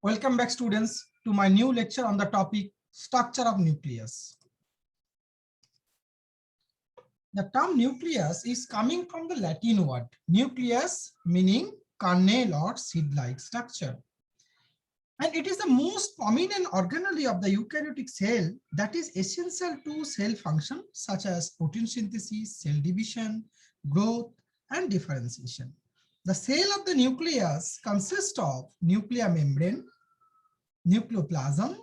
Welcome back, students, to my new lecture on the topic structure of nucleus. The term nucleus is coming from the Latin word nucleus, meaning kernel or seed-like structure. And it is the most prominent organelle of the eukaryotic cell that is essential to cell function such as protein synthesis, cell division, growth, and differentiation. The cell of the nucleus consists of nuclear membrane, nucleoplasm,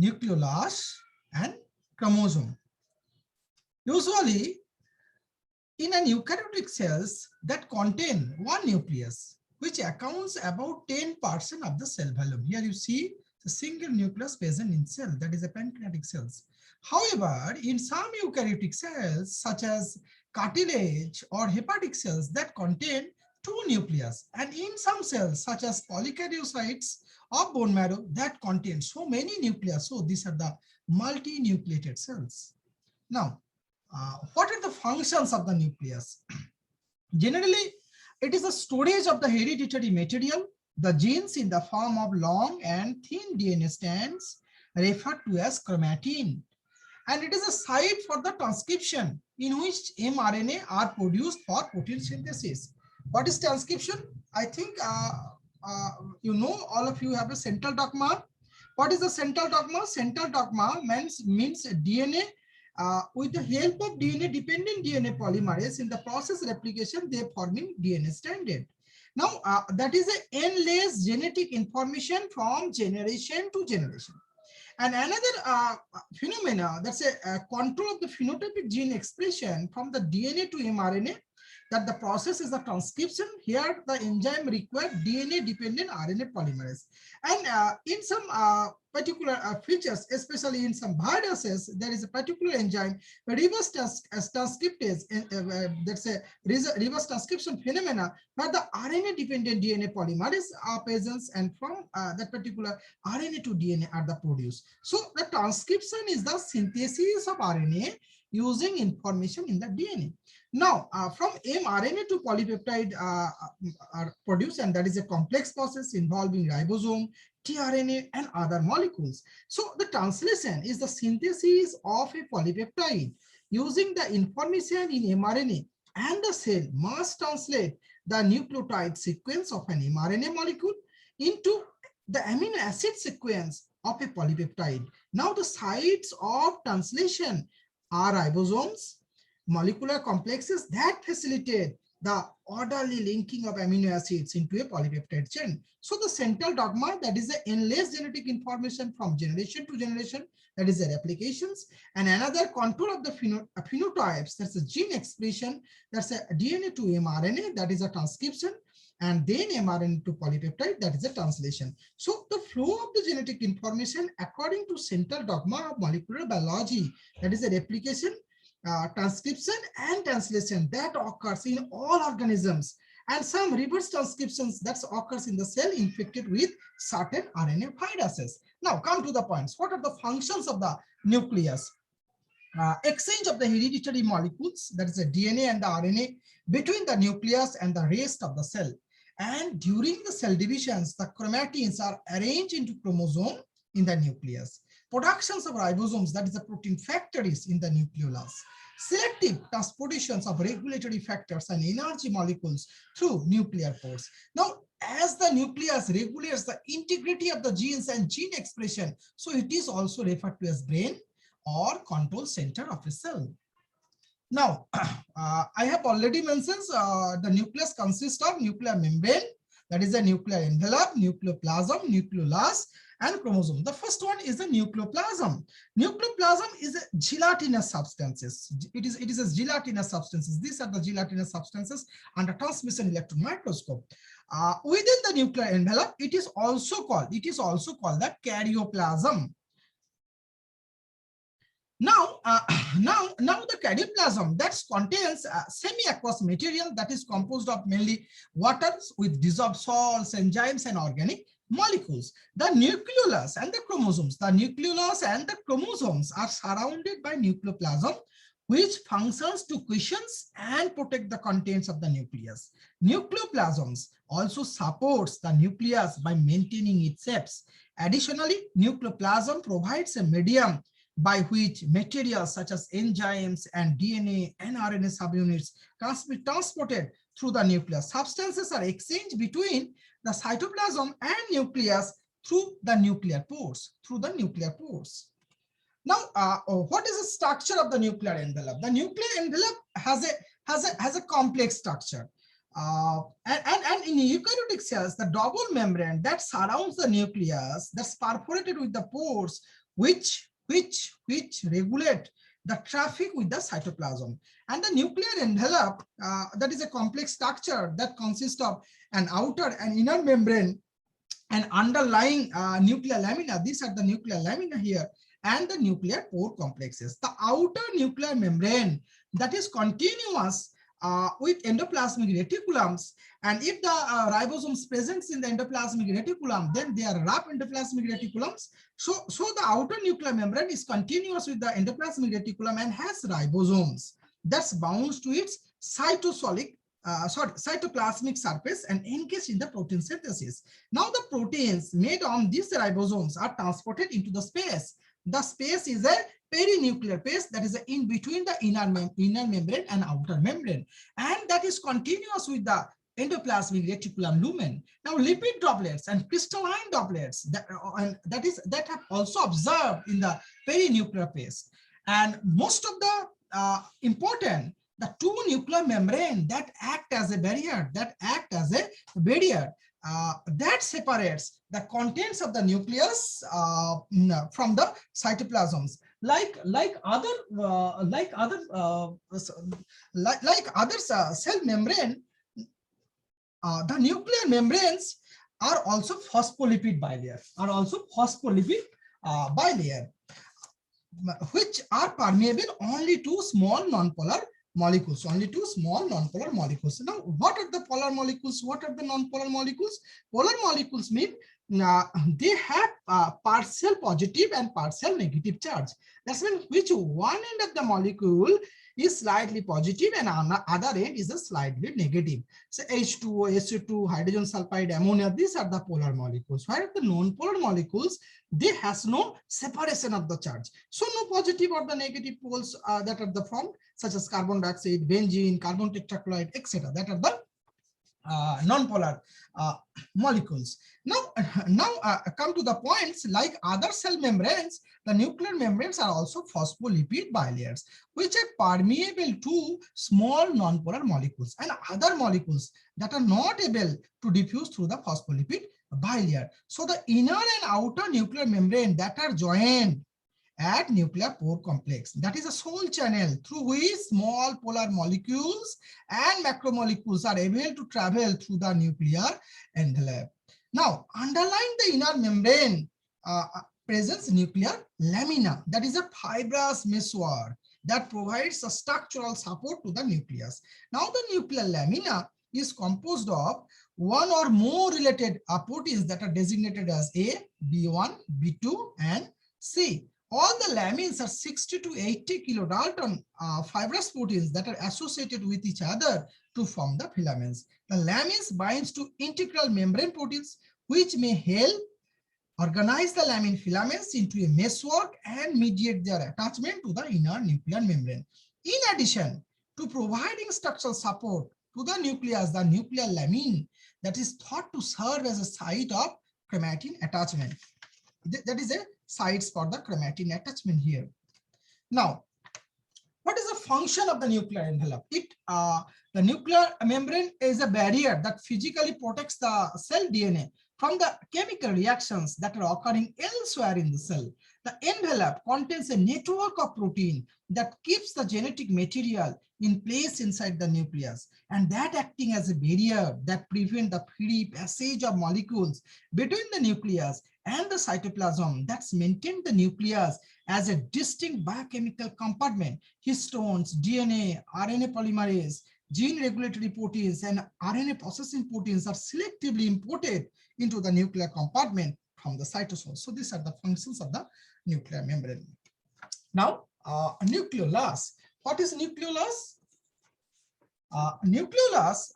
nucleolus, and chromosome. Usually, in an eukaryotic cells that contain one nucleus, which accounts about 10% of the cell volume. Here you see the single nucleus present in cell, that is a pancreatic cells. However, in some eukaryotic cells, such as cartilage or hepatic cells that contain two nucleus, and in some cells, such as polykaryocytes of bone marrow that contain so many nucleus. So these are the multinucleated cells. Now, what are the functions of the nucleus? Generally, it is the storage of the hereditary material, the genes in the form of long and thin DNA strands referred to as chromatin. And it is a site for the transcription in which mRNA are produced for protein synthesis. What is transcription? I think you know, all of you have a central dogma. What is the central dogma? Central dogma means DNA. With the help of DNA-dependent DNA polymerase in the process replication, they are forming DNA stranded. Now, that is an endless genetic information from generation to generation. And another phenomena, that's a control of the phenotypic gene expression from the DNA to mRNA, that the process is the transcription. Here, the enzyme requires DNA-dependent RNA polymerase. And in some particular features, especially in some viruses, there is a particular enzyme, reverse transcriptase, that's a reverse transcription phenomena, where the RNA-dependent DNA polymerase are present, and from that particular RNA to DNA are the produced. So the transcription is the synthesis of RNA using information in the DNA. Now, from mRNA to polypeptide are produced, and that is a complex process involving ribosome, tRNA, and other molecules. So the translation is the synthesis of a polypeptide using the information in mRNA, and the cell must translate the nucleotide sequence of an mRNA molecule into the amino acid sequence of a polypeptide. Now, the sites of translation are ribosomes, molecular complexes that facilitate the orderly linking of amino acids into a polypeptide chain. So the central dogma, that is the endless genetic information from generation to generation, that is the replications, and another control of the phenotypes, that's a gene expression, that's a DNA to mRNA, that is a transcription, and then mRNA to polypeptide, that is a translation. So the flow of the genetic information according to central dogma of molecular biology, that is a replication, transcription, and translation that occurs in all organisms, and some reverse transcriptions that occurs in the cell infected with certain RNA viruses. Now come to the points. What are the functions of the nucleus? Exchange of the hereditary molecules, that is the DNA and the RNA, between the nucleus and the rest of the cell. And during the cell divisions, the chromatins are arranged into chromosome in the nucleus. Productions of ribosomes, that is the protein factories in the nucleolus. Selective transportations of regulatory factors and energy molecules through nuclear pores. Now, as the nucleus regulates the integrity of the genes and gene expression, so it is also referred to as brain or control center of a cell. Now, I have already mentioned the nucleus consists of nuclear membrane, that is the nuclear envelope, nucleoplasm, nucleolus, and chromosome. The first one is the nucleoplasm. Nucleoplasm is a gelatinous substances. It is a gelatinous substances. These are the gelatinous substances under transmission electron microscope. Within the nuclear envelope, it is also called the karyoplasm. Now, now the karyoplasm that contains semi-aqueous material that is composed of mainly waters with dissolved salts, enzymes, and organic molecules. The nucleolus and the chromosomes. The nucleolus and the chromosomes are surrounded by nucleoplasm, which functions to cushion and protect the contents of the nucleus. Nucleoplasms also supports the nucleus by maintaining its shapes. Additionally, nucleoplasm provides a medium by which materials such as enzymes and DNA and RNA subunits can be transported through the nucleus. Substances are exchanged between the cytoplasm and nucleus through the nuclear pores. Now, what is the structure of the nuclear envelope? The nuclear envelope has a complex structure. And in eukaryotic cells, the double membrane that surrounds the nucleus, that's perforated with the pores, which regulate the traffic with the cytoplasm. And the nuclear envelope, that is a complex structure that consists of an outer and inner membrane and underlying nuclear lamina. These are the nuclear lamina here, and the nuclear pore complexes. The outer nuclear membrane that is continuous with endoplasmic reticulums, and if the ribosomes presents in the endoplasmic reticulum, then they are rough endoplasmic reticulums. So the outer nuclear membrane is continuous with the endoplasmic reticulum and has ribosomes that's bound to its cytoplasmic surface and engaged in the protein synthesis. Now the proteins made on these ribosomes are transported into the space. The space is a perinuclear space, that is in between the inner membrane and outer membrane, and that is continuous with the endoplasmic reticulum lumen. Now lipid droplets and crystalline droplets that have also observed in the perinuclear phase. And most of the important, the two nuclear membrane that act as a barrier, that separates the contents of the nucleus from the cytoplasms. Like other cell membrane, the nuclear membranes are also phospholipid bilayer, which are permeable only to small non-polar molecules, Now, what are the polar molecules? What are the non-polar molecules? Polar molecules mean they have partial positive and partial negative charge. That's mean which one end of the molecule is slightly positive and on the other end is a slightly negative. So H2O, SO2, hydrogen sulfide, ammonia, these are the polar molecules. Whereas the non-polar molecules, they has no separation of the charge. So no positive or the negative poles that are the formed, such as carbon dioxide, benzene, carbon tetrachloride, etc. That are the non-polar molecules. Now come to the points. Like other cell membranes, the nuclear membranes are also phospholipid bilayers, which are permeable to small non-polar molecules and other molecules that are not able to diffuse through the phospholipid bilayer. So the inner and outer nuclear membrane that are joined at nuclear pore complex, that is a sole channel through which small polar molecules and macromolecules are able to travel through the nuclear envelope. Now, underlying the inner membrane presents nuclear lamina, that is a fibrous meshwork that provides a structural support to the nucleus. Now, the nuclear lamina is composed of one or more related proteins that are designated as A, B1, B2, and C. All the lamins are 60 to 80 kilodalton fibrous proteins that are associated with each other to form the filaments. The lamins binds to integral membrane proteins, which may help organize the lamin filaments into a meshwork and mediate their attachment to the inner nuclear membrane. In addition to providing structural support to the nucleus, the nuclear lamin that is thought to serve as a site of chromatin attachment. That is a sites for the chromatin attachment here. Now, what is the function of the nuclear envelope? The nuclear membrane is a barrier that physically protects the cell DNA from the chemical reactions that are occurring elsewhere in the cell. The envelope contains a network of protein that keeps the genetic material in place inside the nucleus, and that acting as a barrier that prevents the free passage of molecules between the nucleus and the cytoplasm. That's maintained the nucleus as a distinct biochemical compartment. Histones, DNA, RNA polymerase, gene regulatory proteins, and RNA processing proteins are selectively imported into the nuclear compartment from the cytosol. So these are the functions of the nuclear membrane. Now, nucleolus. What is nucleolus? Nucleolus,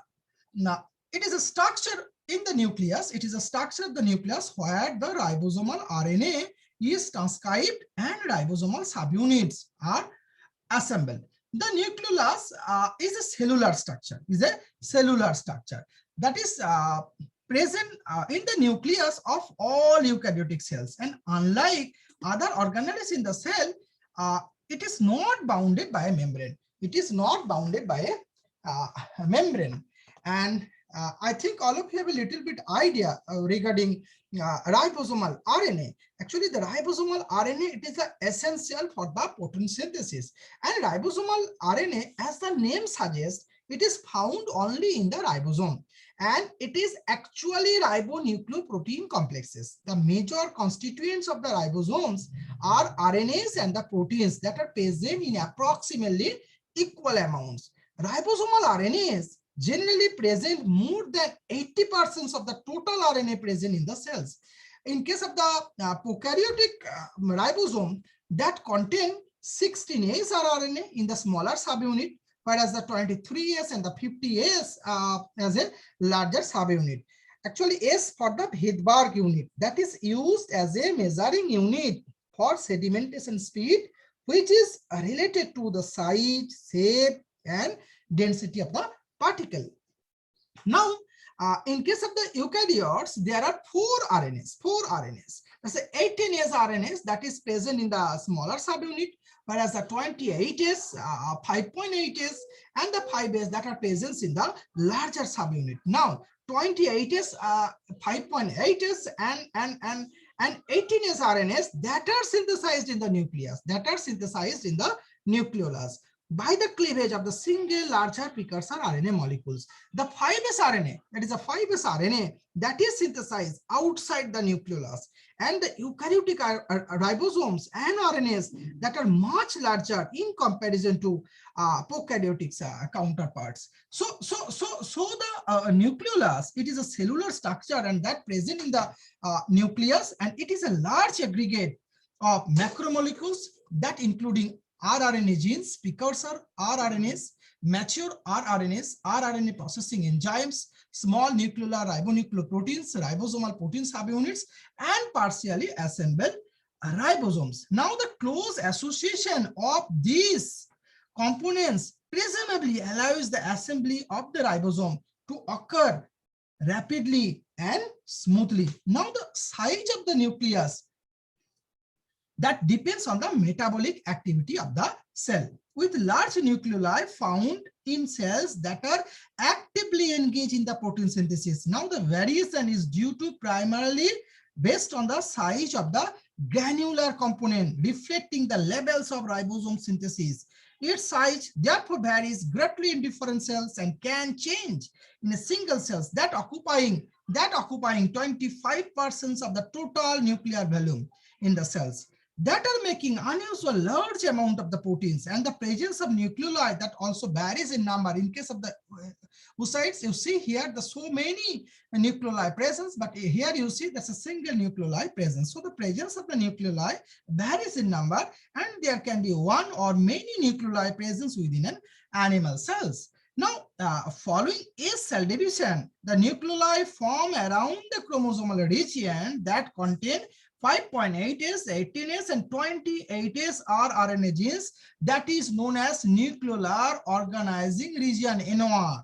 now it is a structure in the nucleus. It is a structure of the nucleus where the ribosomal RNA is transcribed and ribosomal subunits are assembled. The nucleolus is a cellular structure. That is present in the nucleus of all eukaryotic cells, and unlike other organelles in the cell, it is not bounded by a membrane. It is not bounded by a membrane. And I think all of you have a little bit idea regarding ribosomal RNA. Actually, the ribosomal RNA, it is essential for the protein synthesis. And ribosomal RNA, as the name suggests, it is found only in the ribosome. And it is actually ribonucleoprotein complexes. The major constituents of the ribosomes are RNAs and the proteins that are present in approximately equal amounts. Ribosomal RNAs generally present more than 80% of the total RNA present in the cells. In case of the prokaryotic ribosome, that contain 16S RNA in the smaller subunit, whereas the 23S and the 50S as a larger subunit. Actually, S for the Hedberg unit, that is used as a measuring unit for sedimentation speed, which is related to the size, shape, and density of the particle. Now, in case of the eukaryotes, there are four RNAs. That's the 18S RNAs that is present in the smaller subunit, whereas the 28S, 5.8S, and the 5S that are present in the larger subunit. Now, 28S, 5.8S, and 18S RNAs that are synthesized in the nucleus, nucleolus by the cleavage of the single larger precursor RNA molecules. The 5S RNA, that is a 5S RNA that is synthesized outside the nucleolus, and the eukaryotic ribosomes and RNAs that are much larger in comparison to prokaryotic counterparts. So the nucleolus, it is a cellular structure and that present in the nucleus, and it is a large aggregate of macromolecules that including rRNA genes, precursor rRNAs, mature rRNAs, rRNA processing enzymes, small nuclear ribonucleoproteins, ribosomal protein subunits, and partially assembled ribosomes. Now, the close association of these components presumably allows the assembly of the ribosome to occur rapidly and smoothly. Now, the size of the nucleus, that depends on the metabolic activity of the cell, with large nucleoli found in cells that are actively engaged in the protein synthesis. Now, the variation is due to primarily based on the size of the granular component, reflecting the levels of ribosome synthesis. Its size therefore varies greatly in different cells and can change in a single cells that occupying 25% of the total nuclear volume in the cells, that are making unusual large amount of the proteins, and the presence of nucleoli that also varies in number. In case of the oocytes, you see here the so many nucleoli presence, but here you see that's a single nucleoli presence. So the presence of the nucleoli varies in number, and there can be one or many nucleoli presence within an animal cells. Now, following a cell division, the nucleoli form around the chromosomal region that contain 5.8S, 18S, and 28S rRNA genes, that is known as nucleolar organizing region, NOR.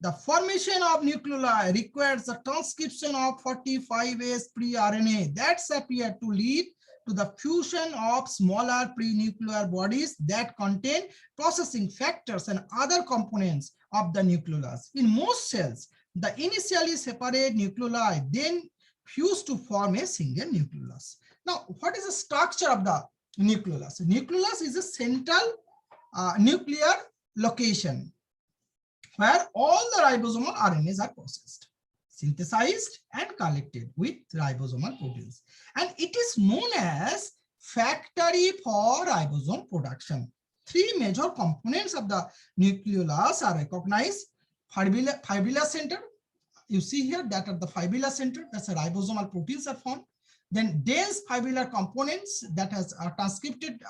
The formation of nucleoli requires the transcription of 45S pre-RNA that's appear to lead to the fusion of smaller pre-nuclear bodies that contain processing factors and other components of the nucleolus. In most cells, the initially separate nucleoli then fuse to form a single nucleolus. Now, what is the structure of the nucleolus? Nucleolus is a central nuclear location where all the ribosomal RNAs are processed, synthesized, and collected with ribosomal proteins. And it is known as factory for ribosome production. Three major components of the nucleolus are recognized: fibrillar center. You see here that at the fibrillar center, that's a ribosomal proteins are formed. Then dense fibrillar components that has transcripted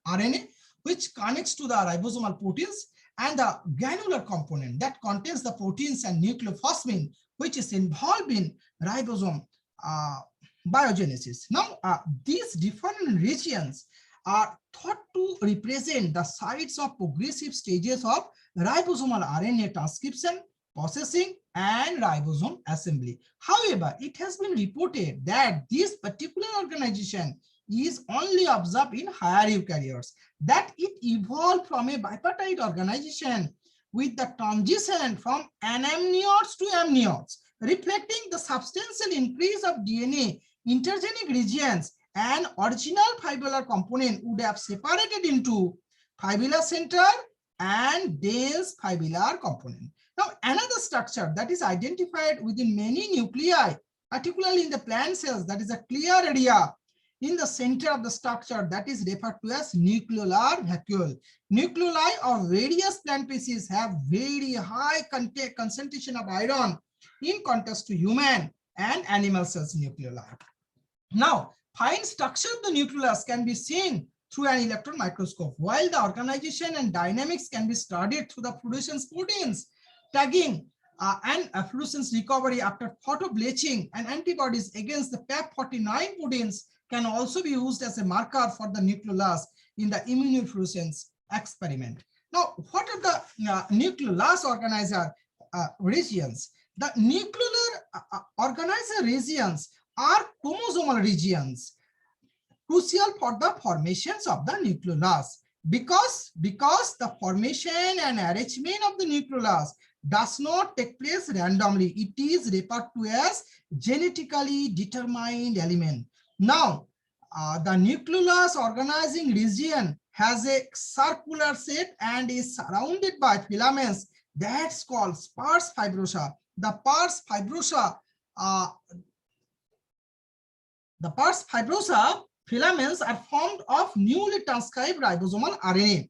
RNA, which connects to the ribosomal proteins, and the granular component that contains the proteins and nucleophosphine, which is involved in ribosome biogenesis. Now, these different regions are thought to represent the sites of progressive stages of ribosomal RNA transcription, processing, and ribosome assembly. However, it has been reported that this particular organization is only observed in higher eukaryotes, that it evolved from a bipartite organization with the transition from anamniotes to amniotes, reflecting the substantial increase of DNA intergenic regions. An original fibular component would have separated into fibular center and dense fibular component. Now, another structure that is identified within many nuclei, particularly in the plant cells, that is a clear area in the center of the structure that is referred to as nucleolar vacuole. Nucleoli of various plant species have very high concentration of iron in contrast to human and animal cells nucleoli. Now, fine structure of the nucleus can be seen through an electron microscope, while the organization and dynamics can be studied through the fluorescence proteins, tagging and fluorescence recovery after photobleaching, and antibodies against the PAP49 proteins can also be used as a marker for the nucleolus in the immunofluorescence experiment. Now, what are the nucleolus organizer regions? The nucleolar organizer regions are chromosomal regions crucial for the formations of the nucleolus, because the formation and arrangement of the nucleolus does not take place randomly. It is referred to as genetically determined element. Now, the nucleolus organizing region has a circular shape and is surrounded by filaments that's called pars fibrosa. The pars fibrosa filaments are formed of newly transcribed ribosomal RNA.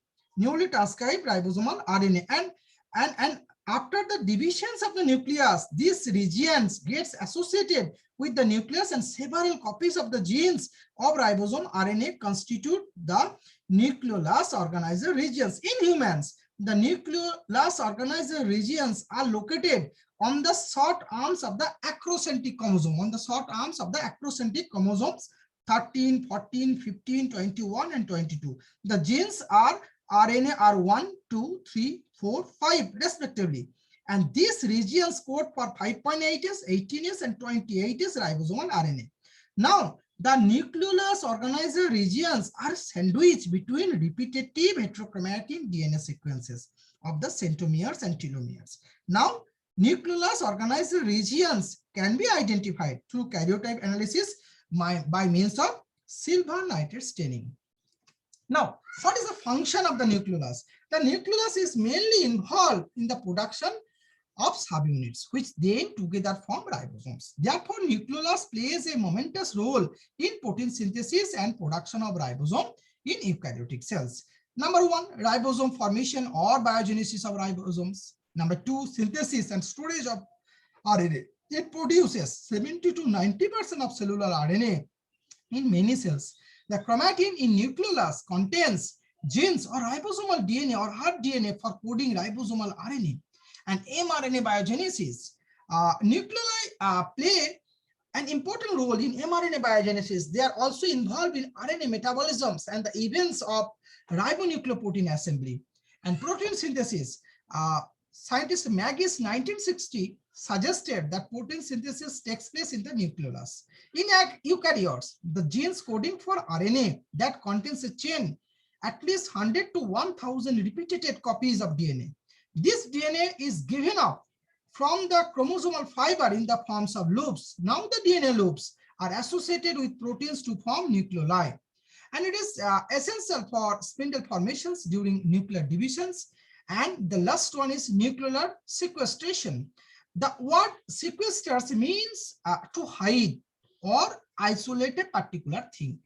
And after the divisions of the nucleus, these regions gets associated with the nucleus, and several copies of the genes of ribosome RNA constitute the nucleolus organizer regions. In humans, the nucleolus organizer regions are located on the short arms of the acrocentric chromosome, 13, 14, 15, 21, and 22. The genes are RNA are 1, 2, 3, 4, 5 respectively. And these regions code for 5.8S, 18S, and 28S ribosomal RNA. Now, the nucleolus organizer regions are sandwiched between repetitive heterochromatin DNA sequences of the centromeres and telomeres. Now, nucleolus organizer regions can be identified through karyotype analysis by means of silver nitrate staining. Now, what is the function of the nucleolus? The nucleolus is mainly involved in the production of subunits, which then together form ribosomes. Therefore, nucleolus plays a momentous role in protein synthesis and production of ribosome in eukaryotic cells. Number 1, ribosome formation or biogenesis of ribosomes. Number 2, synthesis and storage of RNA. It produces 70 to 90% of cellular RNA in many cells. The chromatin in nucleolus contains genes or ribosomal DNA or hard DNA for coding ribosomal RNA. And mRNA biogenesis. Nucleoli play an important role in mRNA biogenesis. They are also involved in RNA metabolisms and the events of ribonucleoprotein assembly and protein synthesis. Scientist Magis 1960 suggested that protein synthesis takes place in the nucleolus. In eukaryotes, the genes coding for RNA that contains a chain at least 100 to 1000 repeated copies of DNA. This DNA is given up from the chromosomal fiber in the forms of loops. Now the DNA loops are associated with proteins to form nucleoli. And it is essential for spindle formations during nuclear divisions. And the last one is nuclear sequestration. The word sequesters means to hide or isolate a particular thing.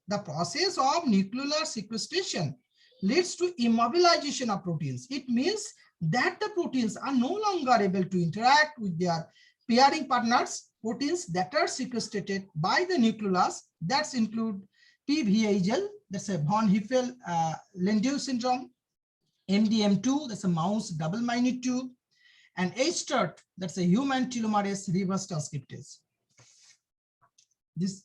The process of nuclear sequestration leads to immobilization of proteins. It means that the proteins are no longer able to interact with their pairing partners. Proteins that are sequestrated by the nucleolus, that include PVHL, that's a von Hippel-Lindau syndrome. MDM2, that's a mouse double minute 2. And HTERT, that's a human telomerase reverse transcriptase. This.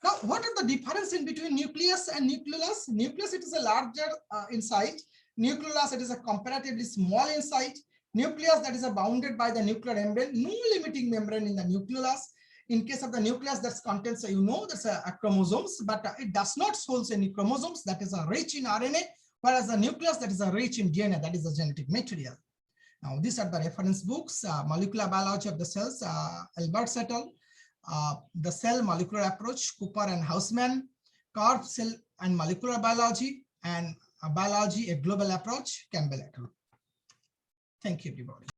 Now, what are the difference in between nucleus and nucleolus? Nucleus, it is a larger inside. Nucleolus, it is a comparatively small inside. Nucleus, that is bounded by the nuclear membrane. No limiting membrane in the nucleolus. In case of the nucleus, that contains, that's a chromosomes, but it does not hold any chromosomes. That is rich in RNA, whereas the nucleus, that is rich in DNA, that is the genetic material. Now, these are the reference books: Molecular Biology of the Cells, Albert et al. The Cell Molecular Approach, Cooper and Hausman, Carp Cell and Molecular Biology, and Biology, a Global Approach, Campbell et al. Thank you, everybody.